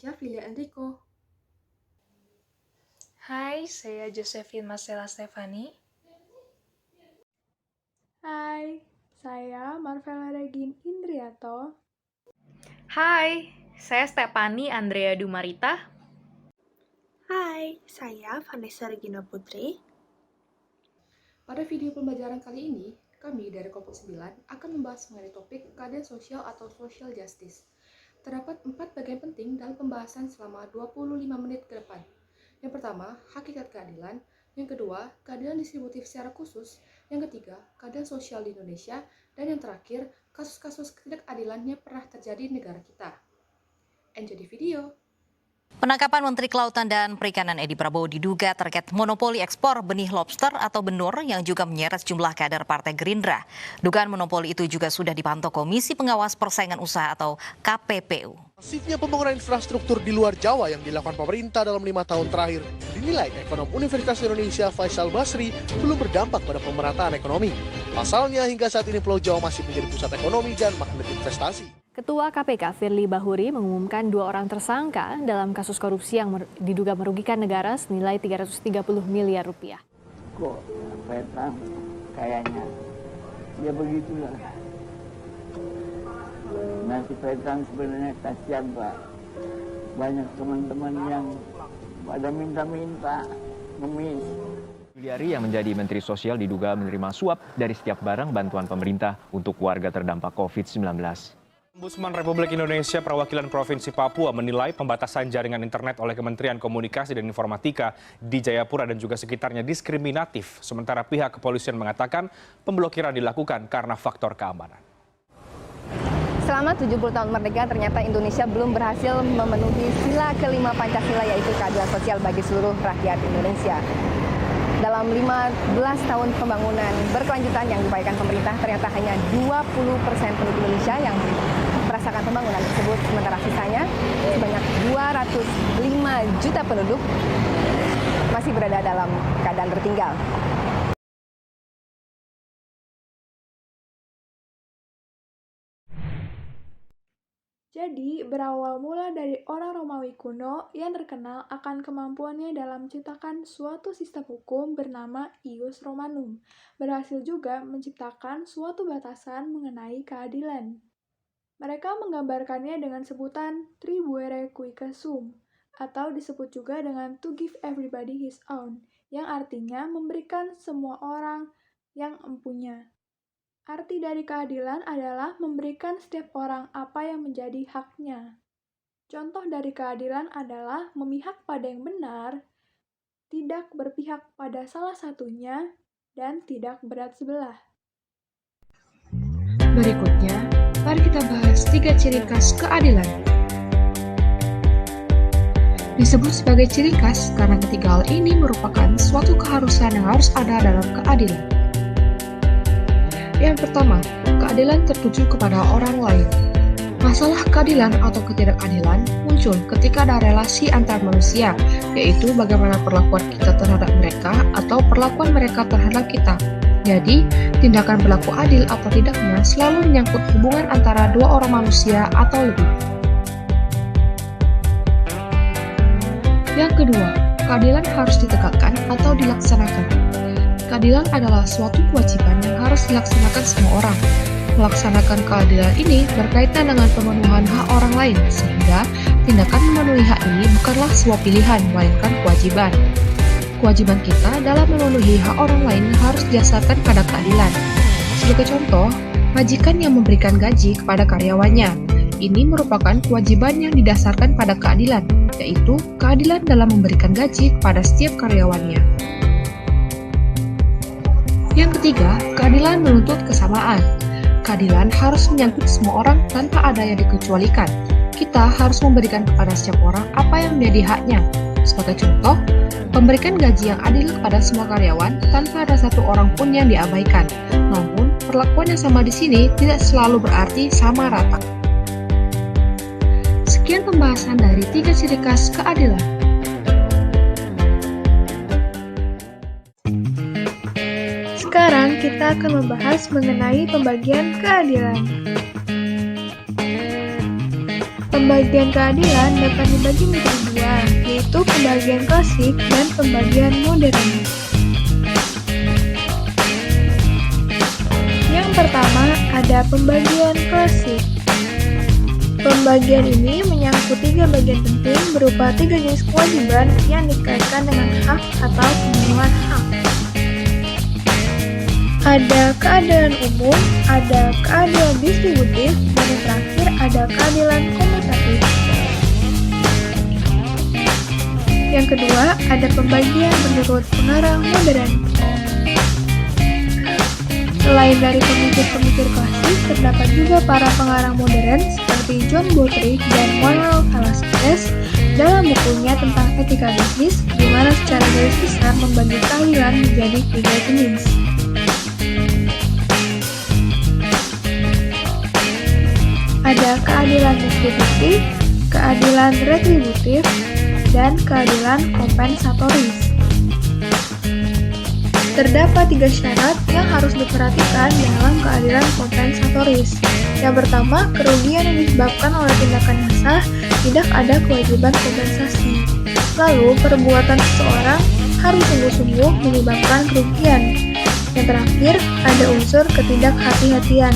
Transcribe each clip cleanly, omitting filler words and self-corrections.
Syafili Enrico. Hai, saya Josephine Marcella Stefani. Hai, saya Marvella Regin Indriato. Hai, saya Stefani Andrea Dumarita. Hai, saya Vanessa Regina Putri. Pada video pembelajaran kali ini, kami dari kelompok 9 akan membahas mengenai topik keadilan sosial atau social justice. Terdapat 4 bagian penting dalam pembahasan selama 25 menit ke depan. Yang pertama, hakikat keadilan. Yang kedua, keadilan distributif secara khusus. Yang ketiga, keadilan sosial di Indonesia. Dan yang terakhir, kasus-kasus ketidakadilan yang pernah terjadi di negara kita. Enjoy the video! Penangkapan Menteri Kelautan dan Perikanan Edi Prabowo diduga terkait monopoli ekspor benih lobster atau benur yang juga menyeret sejumlah kader Partai Gerindra. Dugaan monopoli itu juga sudah dipantau Komisi Pengawas Persaingan Usaha atau KPPU. Masifnya pembangunan infrastruktur di luar Jawa yang dilakukan pemerintah dalam 5 tahun terakhir dinilai ekonom Universitas Indonesia Faisal Basri belum berdampak pada pemerataan ekonomi. Pasalnya hingga saat ini Pulau Jawa masih menjadi pusat ekonomi dan magnet investasi. Ketua KPK Firly Bahuri mengumumkan 2 orang tersangka dalam kasus korupsi yang diduga merugikan negara senilai 330 miliar rupiah. Kok Vietnam kayaknya ya begitulah. Nanti Vietnam sebenarnya kasihan Pak. Banyak teman-teman yang pada minta-minta ngemis. Juliari yang menjadi Menteri Sosial diduga menerima suap dari setiap barang bantuan pemerintah untuk warga terdampak COVID-19. Ombudsman Republik Indonesia Perwakilan Provinsi Papua menilai pembatasan jaringan internet oleh Kementerian Komunikasi dan Informatika di Jayapura dan juga sekitarnya diskriminatif. Sementara pihak kepolisian mengatakan pemblokiran dilakukan karena faktor keamanan. Selama 70 tahun merdeka, ternyata Indonesia belum berhasil memenuhi sila kelima Pancasila, yaitu keadilan sosial bagi seluruh rakyat Indonesia. Dalam 15 tahun pembangunan berkelanjutan yang diupayakan pemerintah, ternyata hanya 20% penduduk Indonesia yang merasakan pembangunan tersebut, sementara sisanya sebanyak 205 juta penduduk masih berada dalam keadaan tertinggal. Jadi, berawal mula dari orang Romawi kuno yang terkenal akan kemampuannya dalam menciptakan suatu sistem hukum bernama Ius Romanum, berhasil juga menciptakan suatu batasan mengenai keadilan. Mereka menggambarkannya dengan sebutan Tribuere Cuique Sum, atau disebut juga dengan To Give Everybody His Own, yang artinya memberikan semua orang yang empunya. Arti dari keadilan adalah memberikan setiap orang apa yang menjadi haknya. Contoh dari keadilan adalah memihak pada yang benar, tidak berpihak pada salah satunya, dan tidak berat sebelah. Berikutnya, mari kita bahas 3 ciri khas keadilan. Disebut sebagai ciri khas karena ketiga hal ini merupakan suatu keharusan yang harus ada dalam keadilan. Yang pertama, keadilan tertuju kepada orang lain. Masalah keadilan atau ketidakadilan muncul ketika ada relasi antar manusia, yaitu bagaimana perlakuan kita terhadap mereka atau perlakuan mereka terhadap kita. Jadi, tindakan berlaku adil atau tidaknya selalu menyangkut hubungan antara 2 orang manusia atau lebih. Yang kedua, keadilan harus ditegakkan atau dilaksanakan. Keadilan adalah suatu kewajiban yang harus dilaksanakan semua orang. Melaksanakan keadilan ini berkaitan dengan pemenuhan hak orang lain, sehingga tindakan memenuhi hak ini bukanlah sebuah pilihan, melainkan kewajiban. Kewajiban kita dalam memenuhi hak orang lain harus didasarkan pada keadilan. Sebagai contoh, majikan yang memberikan gaji kepada karyawannya. Ini merupakan kewajiban yang didasarkan pada keadilan, yaitu keadilan dalam memberikan gaji kepada setiap karyawannya. Yang ketiga, keadilan menuntut kesamaan. Keadilan harus menyangkut semua orang tanpa ada yang dikecualikan. Kita harus memberikan kepada setiap orang apa yang menjadi haknya. Sebagai contoh, memberikan gaji yang adil kepada semua karyawan tanpa ada satu orang pun yang diabaikan. Namun, perlakuan yang sama di sini tidak selalu berarti sama rata. Sekian pembahasan dari 3 ciri khas keadilan. Sekarang kita akan membahas mengenai pembagian keadilan. Pembagian keadilan dapat dibagi menjadi dua, yaitu pembagian klasik dan pembagian modern. Yang pertama, ada pembagian klasik. Pembagian ini menyangkut 3 bagian penting berupa 3 jenis kewajiban yang dikaitkan dengan hak atau pemenuhan hak. Ada keadilan umum, ada keadilan distributif, dan yang terakhir ada keadilan komutatif. Yang kedua, ada pembagian menurut pengarang modern. Selain dari pemikir-pemikir klasik, terdapat juga para pengarang modern seperti John Buttrick dan Manuel Velasquez dalam bukunya tentang etika bisnis, di mana secara garis besar membagi keadilan menjadi 3 jenis. Ada keadilan distributif, keadilan retributif, dan keadilan kompensatoris. Terdapat 3 syarat yang harus diperhatikan dalam keadilan kompensatoris. Yang pertama, kerugian yang disebabkan oleh tindakan yang sah tidak ada kewajiban kompensasi. Lalu, perbuatan seseorang harus sungguh-sungguh menyebabkan kerugian. Yang terakhir, ada unsur ketidakhati-hatian.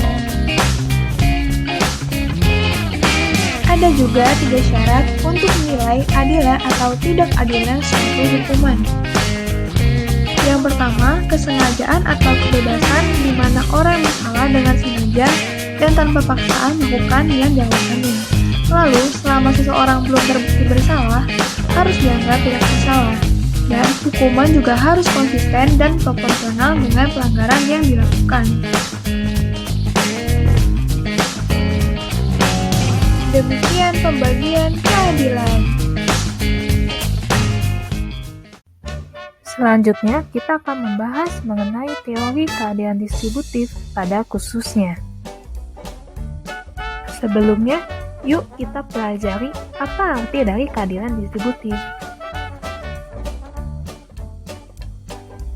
Ada juga 3 syarat untuk menilai adilnya atau tidak adilnya suatu hukuman. Yang pertama, kesengajaan atau kebebasan di mana orang yang salah dengan sengaja dan tanpa paksaan melakukan yang dilakukannya. Lalu, selama seseorang belum terbukti bersalah, harus dianggap tidak bersalah. Dan hukuman juga harus konsisten dan proporsional dengan pelanggaran yang dilakukan. Demikian pembagian keadilan. Selanjutnya, kita akan membahas mengenai teori keadilan distributif pada khususnya. Sebelumnya, yuk kita pelajari apa arti dari keadilan distributif.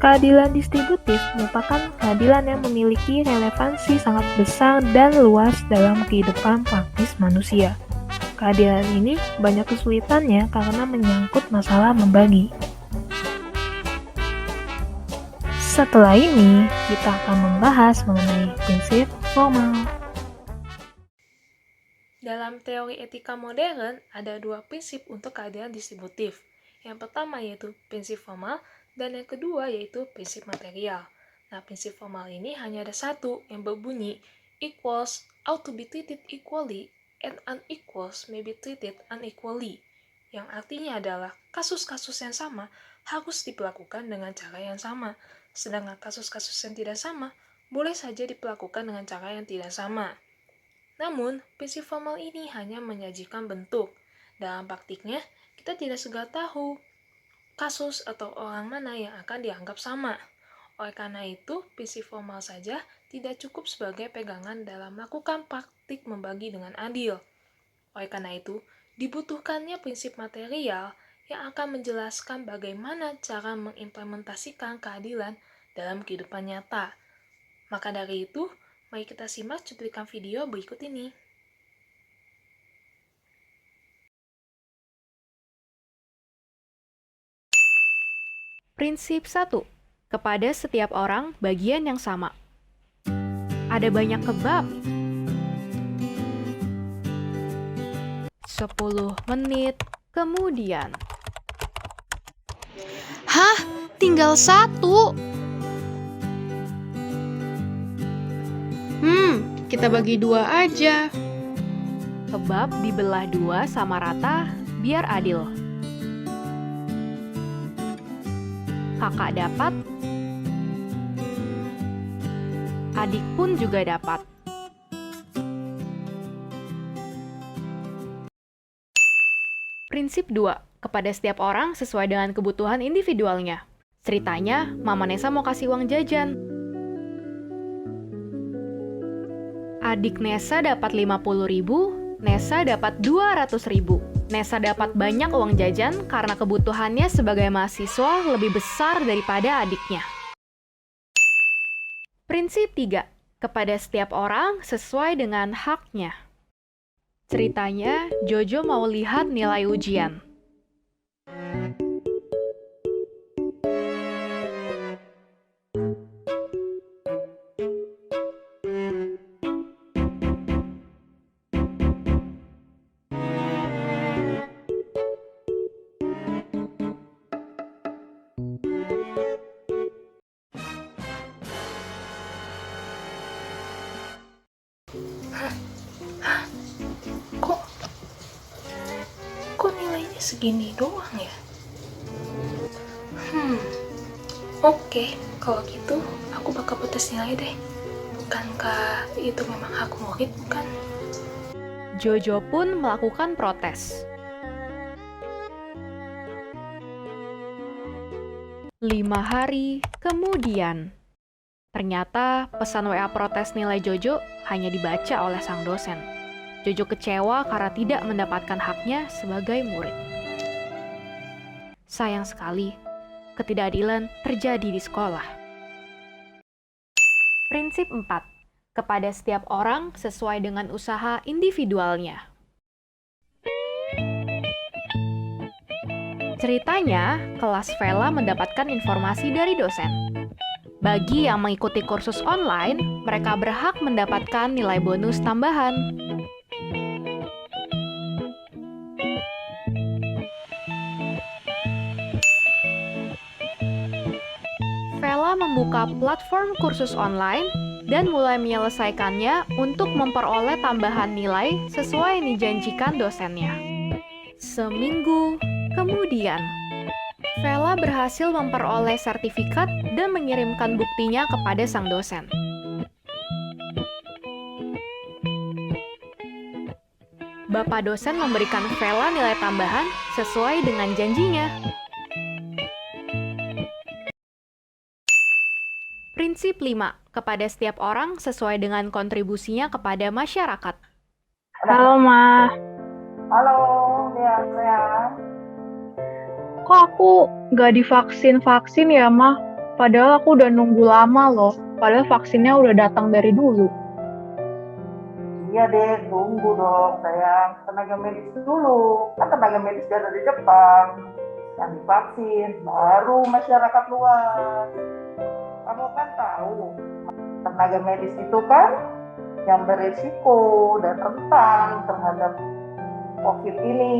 Keadilan distributif merupakan keadilan yang memiliki relevansi sangat besar dan luas dalam kehidupan praktis manusia. Keadilan ini banyak kesulitannya karena menyangkut masalah membagi. Setelah ini, kita akan membahas mengenai prinsip formal. Dalam teori etika modern, ada 2 prinsip untuk keadilan distributif. Yang pertama yaitu prinsip formal, dan yang kedua yaitu prinsip material. Nah, prinsip formal ini hanya ada satu yang berbunyi equals ought to be treated equally and unequals may be treated unequally, yang artinya adalah kasus-kasus yang sama harus diperlakukan dengan cara yang sama, sedangkan kasus-kasus yang tidak sama boleh saja diperlakukan dengan cara yang tidak sama. Namun, prinsip formal ini hanya menyajikan bentuk. Dalam praktiknya, kita tidak segera tahu kasus atau orang mana yang akan dianggap sama. Oleh karena itu, prinsip formal saja tidak cukup sebagai pegangan dalam melakukan praktik membagi dengan adil. Oleh karena itu, dibutuhkannya prinsip material yang akan menjelaskan bagaimana cara mengimplementasikan keadilan dalam kehidupan nyata. Maka dari itu, mari kita simak cuplikan video berikut ini. Prinsip 1. Kepada setiap orang bagian yang sama. Ada banyak kebab. 10 menit kemudian. Hah? Tinggal 1? Kita bagi 2 aja. Kebab dibelah 2 sama rata biar adil. Kakak dapat, adik pun juga dapat. Prinsip 2. Kepada setiap orang sesuai dengan kebutuhan individualnya. Ceritanya, Mama Nesa mau kasih uang jajan. Adik Nesa dapat 50.000, Nesa dapat 200.000. Nesa dapat banyak uang jajan karena kebutuhannya sebagai mahasiswa lebih besar daripada adiknya. Prinsip 3. Kepada setiap orang sesuai dengan haknya. Ceritanya, Jojo mau lihat nilai ujian. Kok nilainya segini doang ya? Oke, kalau gitu aku bakal putus nilai deh. Bukankah itu memang hak murid, bukan? Jojo pun melakukan protes. 5 hari kemudian, ternyata pesan WA protes nilai Jojo hanya dibaca oleh sang dosen. Jojo kecewa karena tidak mendapatkan haknya sebagai murid. Sayang sekali, ketidakadilan terjadi di sekolah. Prinsip 4. Kepada setiap orang sesuai dengan usaha individualnya. Ceritanya, kelas Vela mendapatkan informasi dari dosen. Bagi yang mengikuti kursus online, mereka berhak mendapatkan nilai bonus tambahan. Vela membuka platform kursus online dan mulai menyelesaikannya untuk memperoleh tambahan nilai sesuai yang dijanjikan dosennya. Seminggu kemudian, Vela berhasil memperoleh sertifikat dan mengirimkan buktinya kepada sang dosen. Bapak dosen memberikan Vela nilai tambahan sesuai dengan janjinya. Prinsip 5. Kepada setiap orang sesuai dengan kontribusinya kepada masyarakat. Halo, Ma. Halo, ya, sayang. Kok aku nggak divaksin ya, Ma? Padahal aku udah nunggu lama loh. Padahal vaksinnya udah datang dari dulu. Iya deh, tunggu dong, sayang. Tenaga medis dulu. Kan tenaga medis dari Jepang. Yang divaksin, baru masyarakat luas. Kamu kan tahu, tenaga medis itu kan yang beresiko dan rentan terhadap COVID ini.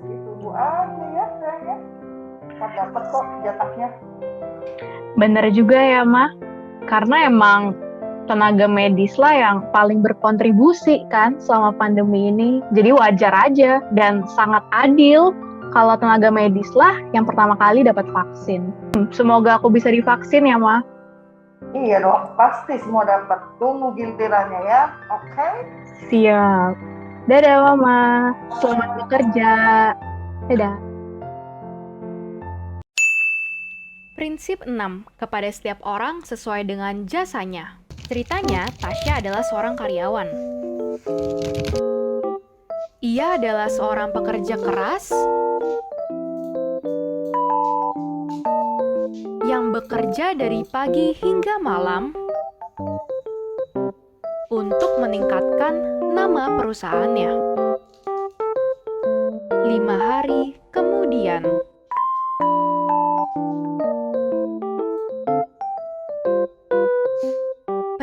Ditunggu aja ya, sayang. Kan dapat kok jatahnya. Bener juga ya, Ma. Karena emang tenaga medis lah yang paling berkontribusi kan selama pandemi ini. Jadi wajar aja dan sangat adil kalau tenaga medis lah yang pertama kali dapat vaksin. Semoga aku bisa divaksin ya, Ma. Iya dong, pasti semua dapat. Tunggu gilirannya ya, oke? Siap. Dadah, Mama. Selamat bekerja. Dadah. Prinsip 6. Kepada setiap orang sesuai dengan jasanya. Ceritanya, Tasya adalah seorang karyawan. Ia adalah seorang pekerja keras yang bekerja dari pagi hingga malam untuk meningkatkan nama perusahaannya. 5 hari kemudian,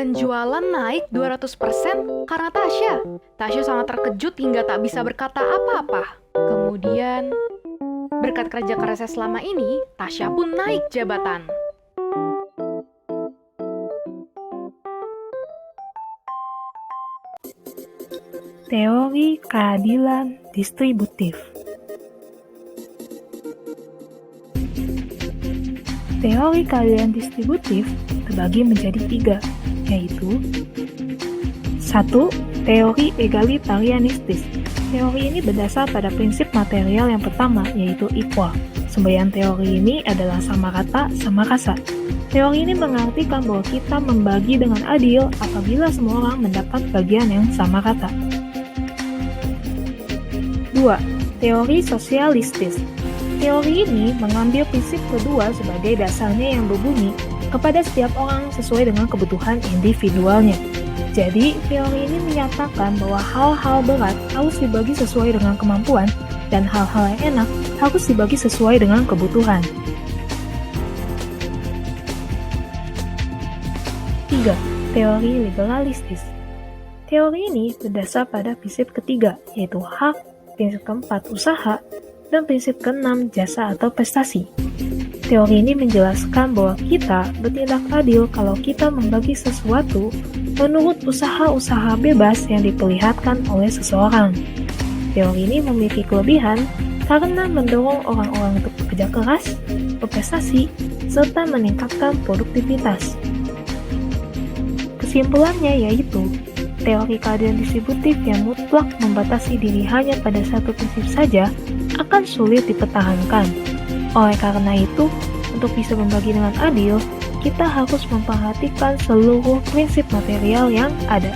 penjualan naik 200% karena Tasya. Tasya sangat terkejut hingga tak bisa berkata apa-apa. Kemudian, berkat kerja kerasnya selama ini, Tasya pun naik jabatan. Teori keadilan distributif. Teori keadilan distributif terbagi menjadi 3, yaitu 1. Teori egalitarianistis. Teori ini berdasar pada prinsip material yang pertama, yaitu equal. Semboyan teori ini adalah sama rata, sama rasa. Teori ini mengartikan bahwa kita membagi dengan adil apabila semua orang mendapat bagian yang sama rata. 2. Teori sosialistis. Teori ini mengambil prinsip kedua sebagai dasarnya yang berbunyi kepada setiap orang sesuai dengan kebutuhan individualnya. Jadi, teori ini menyatakan bahwa hal-hal berat harus dibagi sesuai dengan kemampuan dan hal-hal yang enak harus dibagi sesuai dengan kebutuhan. 3. Teori liberalistis. Teori ini berdasar pada prinsip ketiga, yaitu hak, prinsip keempat usaha, dan prinsip keenam jasa atau prestasi. Teori ini menjelaskan bahwa kita bertindak adil kalau kita membagi sesuatu menurut usaha-usaha bebas yang diperlihatkan oleh seseorang. Teori ini memiliki kelebihan karena mendorong orang-orang untuk bekerja keras, berprestasi, serta meningkatkan produktivitas. Kesimpulannya yaitu, teori keadilan distributif yang mutlak membatasi diri hanya pada satu prinsip saja akan sulit dipertahankan. Oleh karena itu, untuk bisa membagi dengan adil, kita harus memperhatikan seluruh prinsip material yang ada.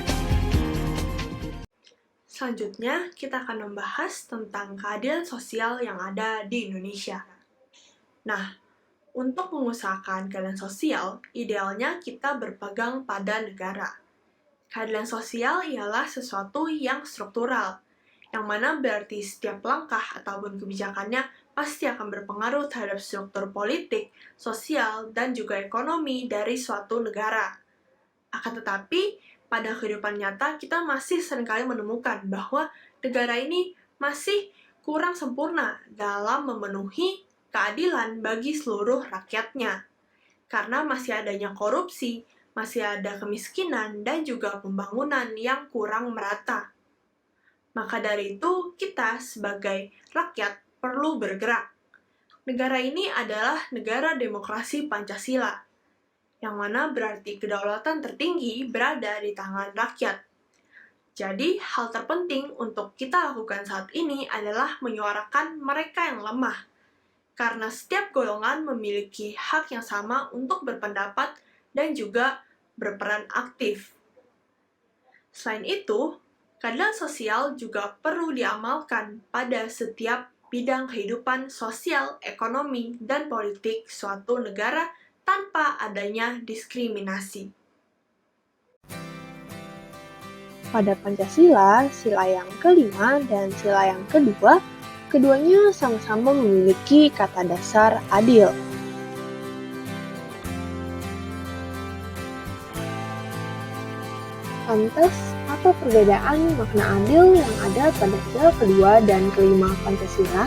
Selanjutnya, kita akan membahas tentang keadilan sosial yang ada di Indonesia. Nah, untuk mengusahakan keadilan sosial, idealnya kita berpegang pada negara. Keadilan sosial ialah sesuatu yang struktural, yang mana berarti setiap langkah ataupun kebijakannya pasti akan berpengaruh terhadap struktur politik, sosial, dan juga ekonomi dari suatu negara. Akan tetapi, pada kehidupan nyata kita masih seringkali menemukan bahwa negara ini masih kurang sempurna dalam memenuhi keadilan bagi seluruh rakyatnya. Karena masih adanya korupsi, masih ada kemiskinan, dan juga pembangunan yang kurang merata. Maka dari itu, kita sebagai rakyat perlu bergerak. Negara ini adalah negara demokrasi Pancasila, yang mana berarti kedaulatan tertinggi berada di tangan rakyat. Jadi, hal terpenting untuk kita lakukan saat ini adalah menyuarakan mereka yang lemah, karena setiap golongan memiliki hak yang sama untuk berpendapat dan juga berperan aktif. Selain itu, keadilan sosial juga perlu diamalkan pada setiap bidang kehidupan sosial, ekonomi, dan politik suatu negara tanpa adanya diskriminasi. Pada Pancasila, sila yang kelima dan sila yang kedua, keduanya sama-sama memiliki kata dasar adil. Lantas, apa perbedaan makna adil yang ada pada sila kedua dan kelima Pancasila?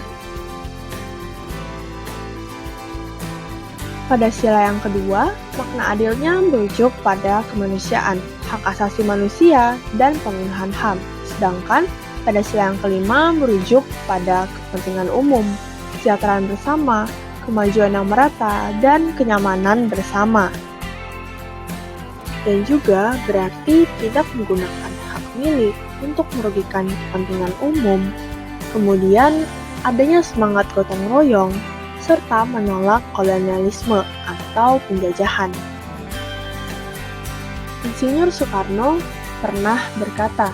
Pada sila yang kedua, makna adilnya merujuk pada kemanusiaan, hak asasi manusia, dan pemenuhan HAM. Sedangkan pada sila yang kelima merujuk pada kepentingan umum, kesejahteraan bersama, kemajuan yang merata, dan kenyamanan bersama. Dan juga berarti tidak menggunakan hak milik untuk merugikan kepentingan umum. Kemudian, adanya semangat gotong royong, serta menolak kolonialisme atau penjajahan. Insinyur Soekarno pernah berkata,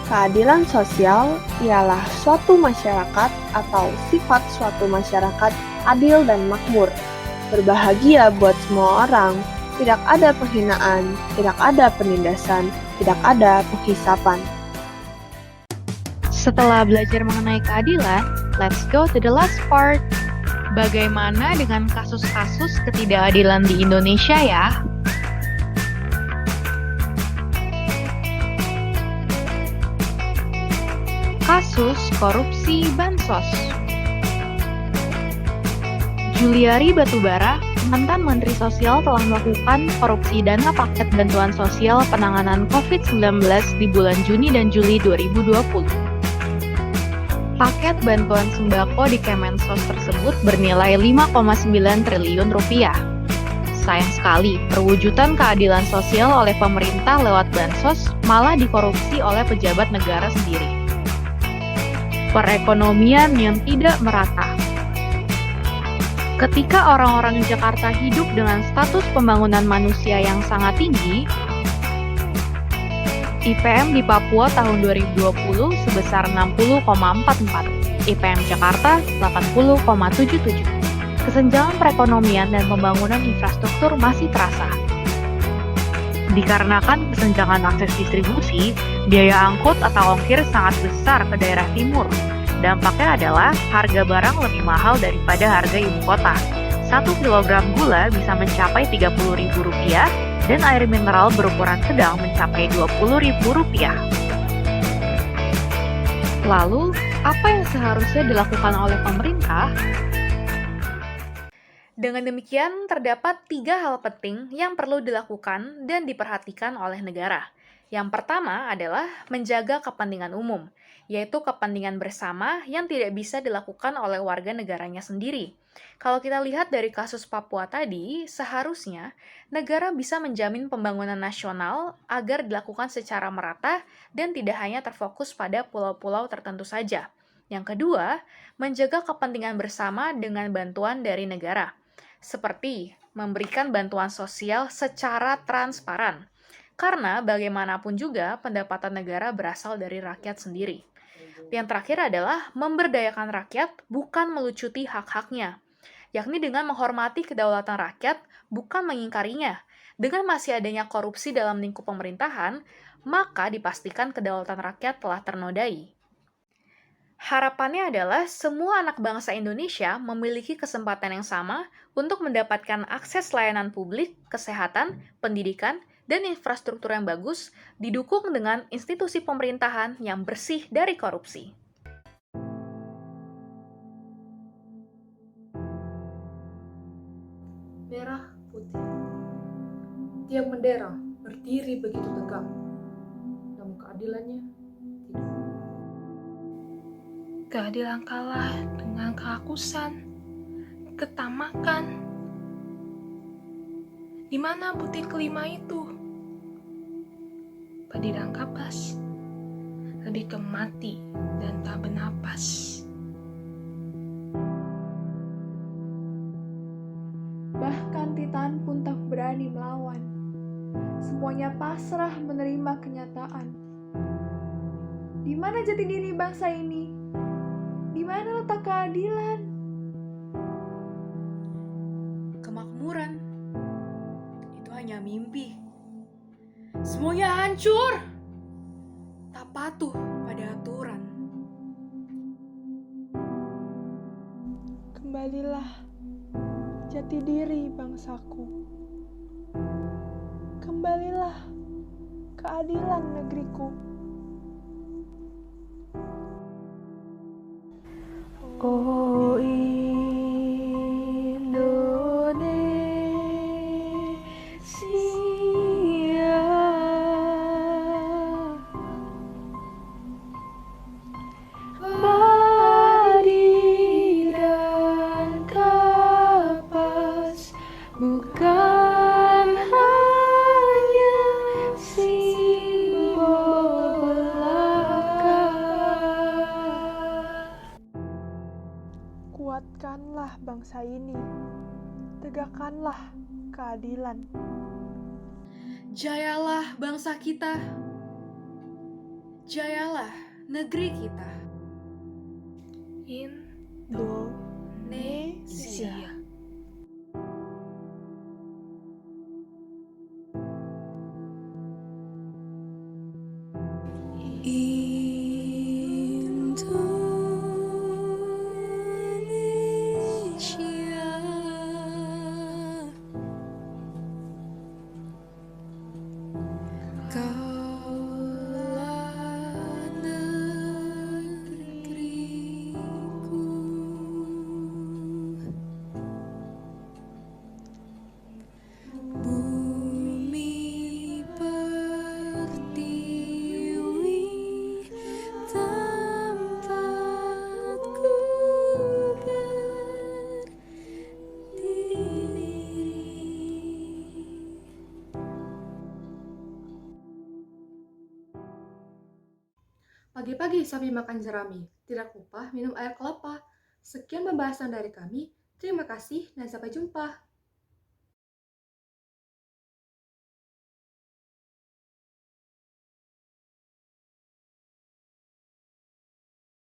keadilan sosial ialah suatu masyarakat atau sifat suatu masyarakat adil dan makmur, berbahagia buat semua orang, tidak ada penghinaan, tidak ada penindasan, tidak ada penghisapan. Setelah belajar mengenai keadilan, let's go to the last part. Bagaimana dengan kasus-kasus ketidakadilan di Indonesia ya? Kasus korupsi Bansos. Juliari Batubara, mantan Menteri Sosial, telah melakukan korupsi dana paket bantuan sosial penanganan COVID-19 di bulan Juni dan Juli 2020. Paket bantuan sembako di Kemensos tersebut bernilai 5,9 triliun rupiah. Sayang sekali, perwujudan keadilan sosial oleh pemerintah lewat bansos malah dikorupsi oleh pejabat negara sendiri. Perekonomian yang tidak merata. Ketika orang-orang Jakarta hidup dengan status pembangunan manusia yang sangat tinggi, IPM di Papua tahun 2020 sebesar 60,44, IPM Jakarta 80,77. Kesenjangan perekonomian dan pembangunan infrastruktur masih terasa. Dikarenakan kesenjangan akses distribusi, biaya angkut atau ongkir sangat besar ke daerah timur. Dampaknya adalah harga barang lebih mahal daripada harga ibu kota. 1 kilogram gula bisa mencapai Rp30.000 dan air mineral berukuran sedang mencapai Rp20.000. Lalu, apa yang seharusnya dilakukan oleh pemerintah? Dengan demikian, terdapat 3 hal penting yang perlu dilakukan dan diperhatikan oleh negara. Yang pertama adalah menjaga kepentingan umum, yaitu kepentingan bersama yang tidak bisa dilakukan oleh warga negaranya sendiri. Kalau kita lihat dari kasus Papua tadi, seharusnya negara bisa menjamin pembangunan nasional agar dilakukan secara merata dan tidak hanya terfokus pada pulau-pulau tertentu saja. Yang kedua, menjaga kepentingan bersama dengan bantuan dari negara, seperti memberikan bantuan sosial secara transparan. Karena bagaimanapun juga pendapatan negara berasal dari rakyat sendiri. Yang terakhir adalah memberdayakan rakyat bukan melucuti hak-haknya, yakni dengan menghormati kedaulatan rakyat bukan mengingkarinya. Dengan masih adanya korupsi dalam lingkup pemerintahan, maka dipastikan kedaulatan rakyat telah ternodai. Harapannya adalah semua anak bangsa Indonesia memiliki kesempatan yang sama untuk mendapatkan akses layanan publik, kesehatan, pendidikan, dan infrastruktur yang bagus, didukung dengan institusi pemerintahan yang bersih dari korupsi. Merah putih. Tiang bendera berdiri begitu tegak, namun keadilannya tidak. Keadilan kalah dengan kerakusan, ketamakan. Di mana butir kelima itu? Padidang kapas, lebih ke mati dan tak bernapas. Bahkan Titan pun tak berani melawan. Semuanya pasrah menerima kenyataan. Di mana jati diri bangsa ini? Di mana letak keadilan? Kemakmuran itu hanya mimpi. Semuanya hancur, tak patuh pada aturan. Kembalilah jati diri bangsaku. Kembalilah keadilan negeriku. Oh Indonesia, padi dan kapas bukan hanya simbol belaka. Kuatkanlah bangsa ini. Tegakkanlah keadilan. Jayalah bangsa kita. Jayalah negeri kita. Indonesia. Pagi-pagi sapi makan jerami, tidak lupa minum air kelapa. Sekian pembahasan dari kami, terima kasih dan sampai jumpa.